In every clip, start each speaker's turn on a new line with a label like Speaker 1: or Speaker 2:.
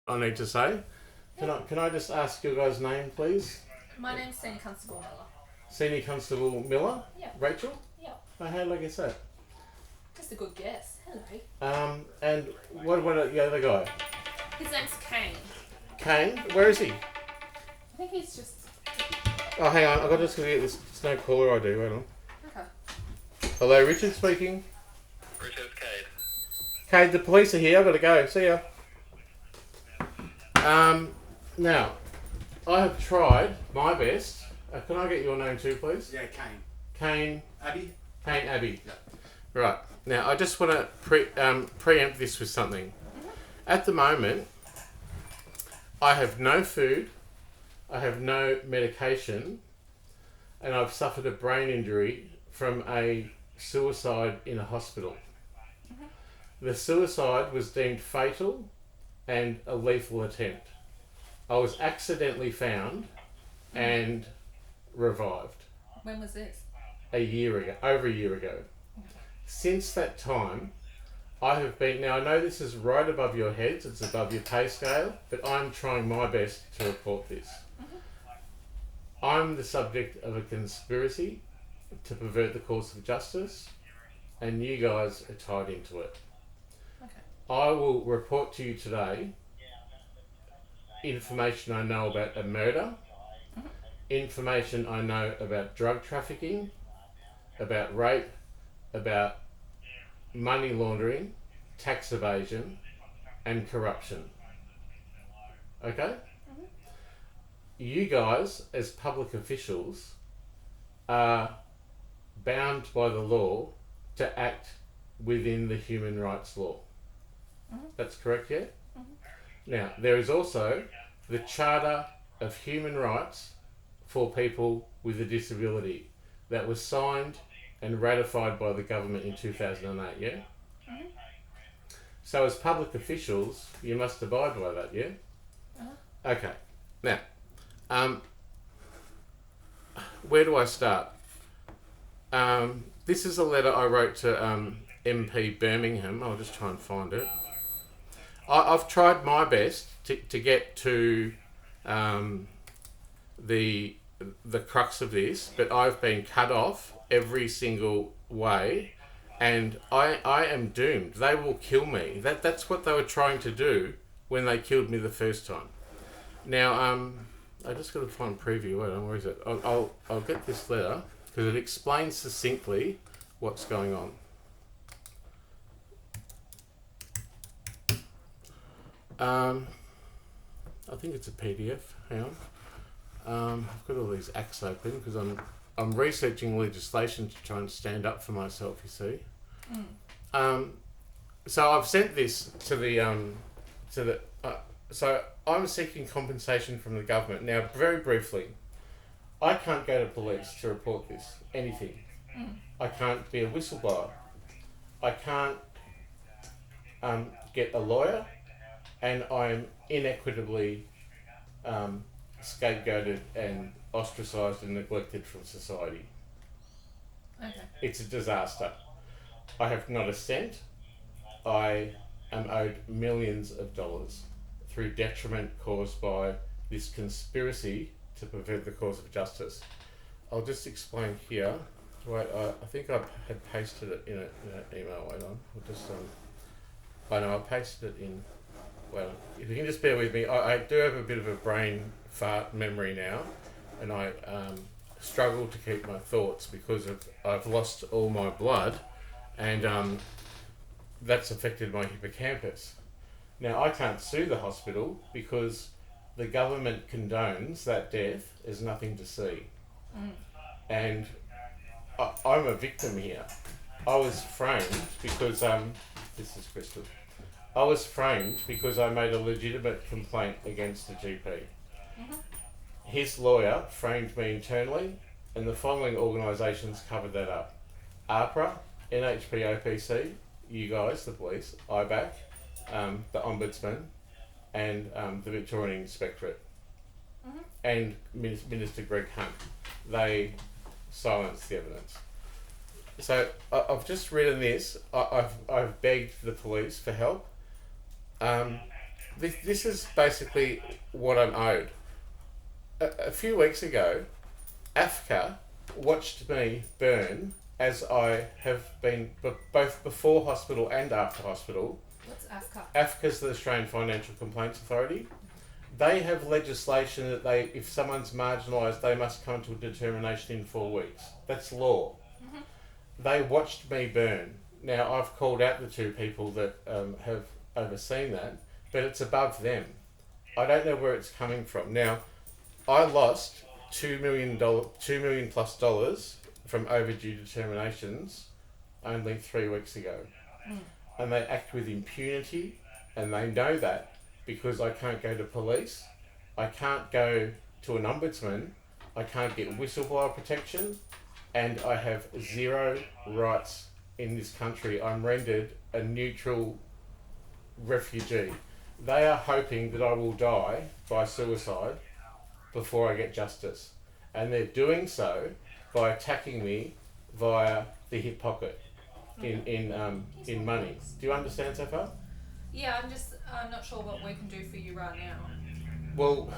Speaker 1: I need to say. Can I just ask your guys' name, please?
Speaker 2: My name's Senior Constable Miller.
Speaker 1: Senior Constable Miller?
Speaker 2: Yeah.
Speaker 1: Rachel?
Speaker 2: Yeah.
Speaker 1: Oh, how did I guess that?
Speaker 2: Just a good guess. Hello.
Speaker 1: And what about the other guy?
Speaker 2: His name's Kane.
Speaker 1: Kane? Where is he?
Speaker 2: I think he's just...
Speaker 1: Oh, hang on. I've got to just get this. It's no caller ID. Wait on.
Speaker 2: Okay.
Speaker 1: Hello, Richard speaking.
Speaker 3: Richard, Cade.
Speaker 1: Kane, the police are here. I've got to go. See ya. Now, I have tried my best. Can I get your name too, please?
Speaker 4: Yeah, Kane.
Speaker 1: Kane.
Speaker 4: Abby?
Speaker 1: Kane Abbey.
Speaker 4: Yeah.
Speaker 1: Right. Now, I just want to preempt this with something. At the moment, I have no food, I have no medication, and I've suffered a brain injury from a suicide in a hospital. The suicide was deemed fatal and a lethal attempt. I was accidentally found and revived
Speaker 2: When was this?
Speaker 1: over a year ago. Since that time, I have been, now I know this is right above your heads, it's above your pay scale, but I'm trying my best to report this. I'm the subject of a conspiracy to pervert the course of justice, and you guys are tied into it.
Speaker 2: Okay.
Speaker 1: I will report to you today information I know about a murder, information I know about drug trafficking, about rape, about money laundering, tax evasion, and corruption. Okay? You guys, as public officials, are bound by the law to act within the human rights law. That's correct, yeah? Now, there is also the Charter of Human Rights for people with a disability that was signed and ratified by the government in 2008, yeah? So as public officials, you must abide by that, yeah? Okay. Now, where do I start? This is a letter I wrote to MP Birmingham. I'll just try and find it. I've tried my best to get to the crux of this, but I've been cut off every single way, and I am doomed. They will kill me. That's what they were trying to do when they killed me the first time. Now, I just got to find preview. Wait on, where is it? I'll get this letter because it explains succinctly what's going on. I think it's a PDF. Hang on. I've got all these acts open because I'm researching legislation to try and stand up for myself. You see. So I've sent this to the so I'm seeking compensation from the government. Now, very briefly, I can't go to police to report this anything. I can't be a whistleblower. I can't get a lawyer. And I'm inequitably scapegoated and ostracised and neglected from society.
Speaker 2: Okay.
Speaker 1: It's a disaster. I have not a cent. I am owed millions of dollars through detriment caused by this conspiracy to pervert the cause of justice. I'll just explain here. Wait, I think I had pasted it in an email. Wait on. I'll just I know I pasted it in. Well, if you can just bear with me, I do have a bit of a brain fart memory now, and I struggle to keep my thoughts because I've lost all my blood, and that's affected my hippocampus. Now, I can't sue the hospital because the government condones that death as nothing to see. And I'm a victim here. I was framed because, this is Crystal. I was framed because I made a legitimate complaint against the GP. His lawyer framed me internally, and the following organisations covered that up: APRA, NHP OPC, you guys, the police, IBAC, the Ombudsman, and the Victorian Inspectorate, and Minister Greg Hunt. They silenced the evidence. So I've just written this. I've begged the police for help. This is basically what I'm owed. A few weeks ago, AFCA watched me burn as I have been both before hospital and after hospital.
Speaker 2: What's AFCA?
Speaker 1: AFCA's the Australian Financial Complaints Authority. They have legislation that if someone's marginalised, they must come to a determination in 4 weeks. That's law.
Speaker 2: Mm-hmm.
Speaker 1: They watched me burn. Now, I've called out the 2 people that have overseen that, but it's above them. I don't know where it's coming from. Now, I lost $2 million plus dollars from overdue determinations only 3 weeks ago. And they act with impunity, and they know that because I can't go to police, I can't go to an ombudsman, I can't get whistleblower protection, and I have 0 rights in this country. I'm rendered a neutral refugee. They are hoping that I will die by suicide before I get justice. And they're doing so by attacking me via the hip pocket in money. Do you understand so far?
Speaker 2: Yeah, I'm not sure what we can do for you right now.
Speaker 1: Well,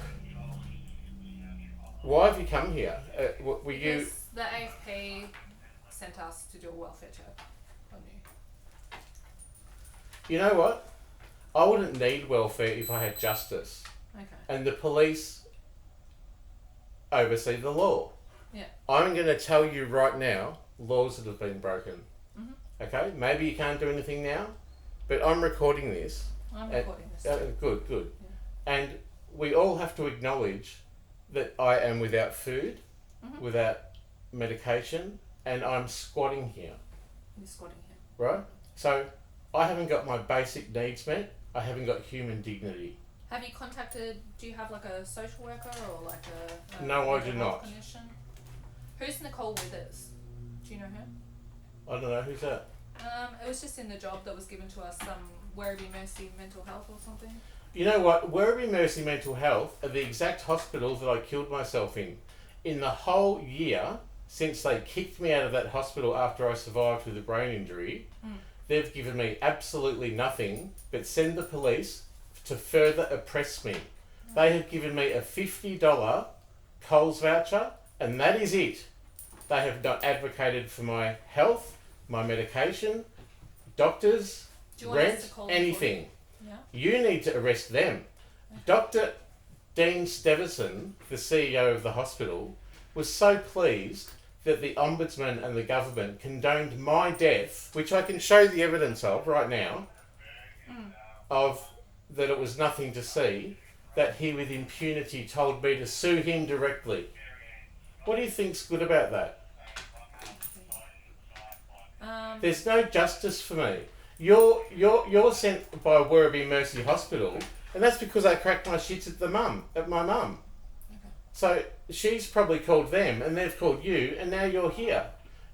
Speaker 1: why have you come here? Were you...
Speaker 2: Because the AFP sent us to do a welfare check on you.
Speaker 1: You know what? I wouldn't need welfare if I had justice.
Speaker 2: Okay.
Speaker 1: And the police oversee the law.
Speaker 2: Yeah.
Speaker 1: I'm going to tell you right now, laws that have been broken.
Speaker 2: Mm-hmm.
Speaker 1: Okay? Maybe you can't do anything now, but I'm recording this.
Speaker 2: I'm recording this.
Speaker 1: Good.
Speaker 2: Yeah.
Speaker 1: And we all have to acknowledge that I am without food, without medication, and I'm squatting here.
Speaker 2: You're squatting here.
Speaker 1: Right? So I haven't got my basic needs met. I haven't got human dignity.
Speaker 2: Have you do you have like a social worker or like a
Speaker 1: No, I do
Speaker 2: mental
Speaker 1: not.
Speaker 2: health clinician? Who's Nicole Withers? Do you know her?
Speaker 1: I don't know, who's that?
Speaker 2: It was just in the job that was given to us, Werribee Mercy Mental Health or something.
Speaker 1: You know what? Werribee Mercy Mental Health are the exact hospitals that I killed myself in. In the whole year, since they kicked me out of that hospital after I survived with a brain injury, they've given me absolutely nothing but send the police to further oppress me. They have given me a $50 Coles voucher, and that is it. They have not advocated for my health, my medication, doctors,
Speaker 2: Do you want us
Speaker 1: rent,
Speaker 2: to call
Speaker 1: anything.
Speaker 2: Yeah.
Speaker 1: You need to arrest them. Dr. Dean Stevison, the CEO of the hospital, was so pleased that the Ombudsman and the government condoned my death, which I can show the evidence of right now, of that it was nothing to see, that he with impunity told me to sue him directly. What do you think's good about that? There's no justice for me. You're sent by Werribee Mercy Hospital, and that's because I cracked my shits at my mum. So she's probably called them, and they've called you, and now you're here.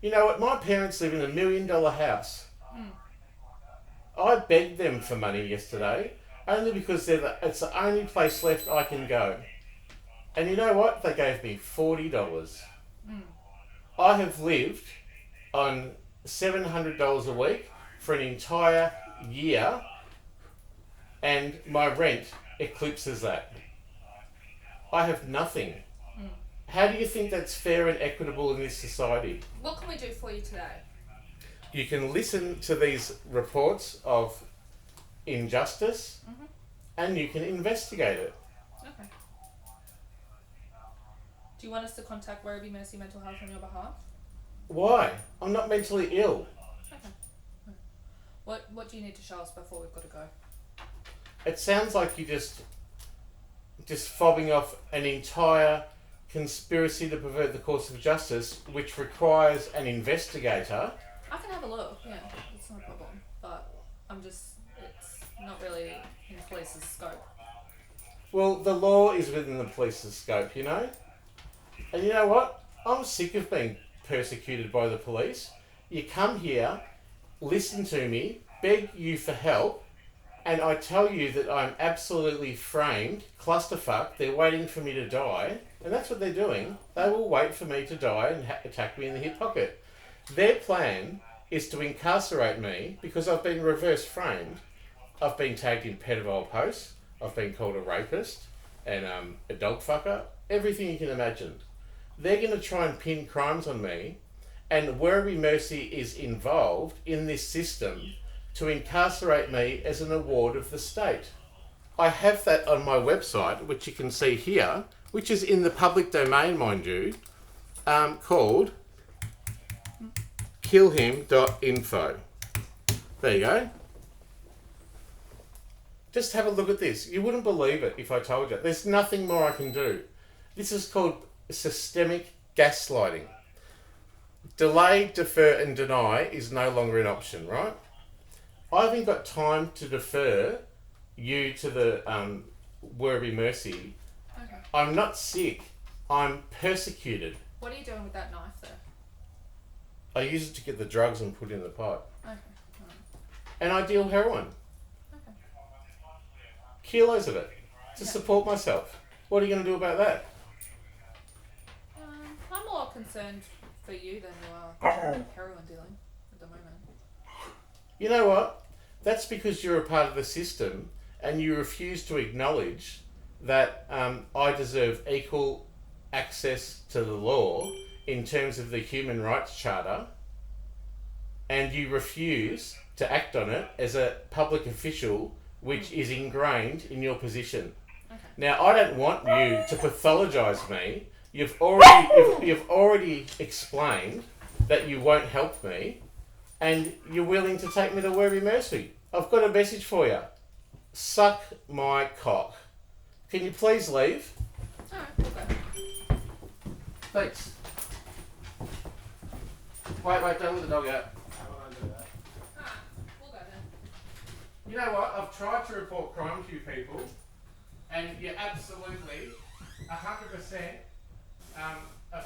Speaker 1: You know what? My parents live in $1 million house. I begged them for money yesterday, only because it's the only place left I can go. And you know what? They gave me $40. I have lived on $700 a week for an entire year, and my rent eclipses that. I have nothing. How do you think that's fair and equitable in this society?
Speaker 2: What can we do for you today?
Speaker 1: You can listen to these reports of injustice, and you can investigate it.
Speaker 2: Okay. Do you want us to contact Werribee Mercy Mental Health on your behalf?
Speaker 1: Why? I'm not mentally ill.
Speaker 2: Okay. What do you need to show us before we've got to go?
Speaker 1: It sounds like you're just fobbing off an entire conspiracy to pervert the course of justice, which requires an investigator.
Speaker 2: I can have a look, yeah, it's not a problem. But it's not really in the police's scope.
Speaker 1: Well, the law is within the police's scope, you know? And you know what? I'm sick of being persecuted by the police. You come here, listen to me, beg you for help, and I tell you that I'm absolutely framed, clusterfuck, they're waiting for me to die, and that's what they're doing. They will wait for me to die and attack me in the hip pocket. Their plan is to incarcerate me because I've been reverse framed. I've been tagged in pedophile posts. I've been called a rapist and a dog fucker, everything you can imagine. They're going to try and pin crimes on me, and Werribee Mercy is involved in this system to incarcerate me as an award of the state. I have that on my website, which you can see here, which is in the public domain, mind you, called killhim.info. There you go. Just have a look at this. You wouldn't believe it if I told you. There's nothing more I can do. This is called systemic gaslighting. Delay, defer and deny is no longer an option, right? I haven't got time to defer you to the Werribee Mercy.
Speaker 2: Okay.
Speaker 1: I'm not sick. I'm persecuted.
Speaker 2: What are you doing with that knife though?
Speaker 1: I use it to get the drugs and put in the pipe.
Speaker 2: Okay. Right.
Speaker 1: And I deal heroin.
Speaker 2: Okay.
Speaker 1: Kilos of it. To support myself. What are you going to do about that?
Speaker 2: I'm more concerned for you than you are heroin dealing at the moment.
Speaker 1: You know what? That's because you're a part of the system and you refuse to acknowledge that I deserve equal access to the law in terms of the Human Rights Charter, and you refuse to act on it as a public official, which is ingrained in your position.
Speaker 2: Okay.
Speaker 1: Now, I don't want you to pathologise me. You've already explained that you won't help me, and you're willing to take me to Werribee Mercy. I've got a message for you. Suck my cock. Can you please leave?
Speaker 2: Alright, we'll go.
Speaker 1: Thanks. Wait, don't let the dog out.
Speaker 2: Alright, we'll go then.
Speaker 1: You know what? I've tried to report crime to you people, and you're absolutely 100% a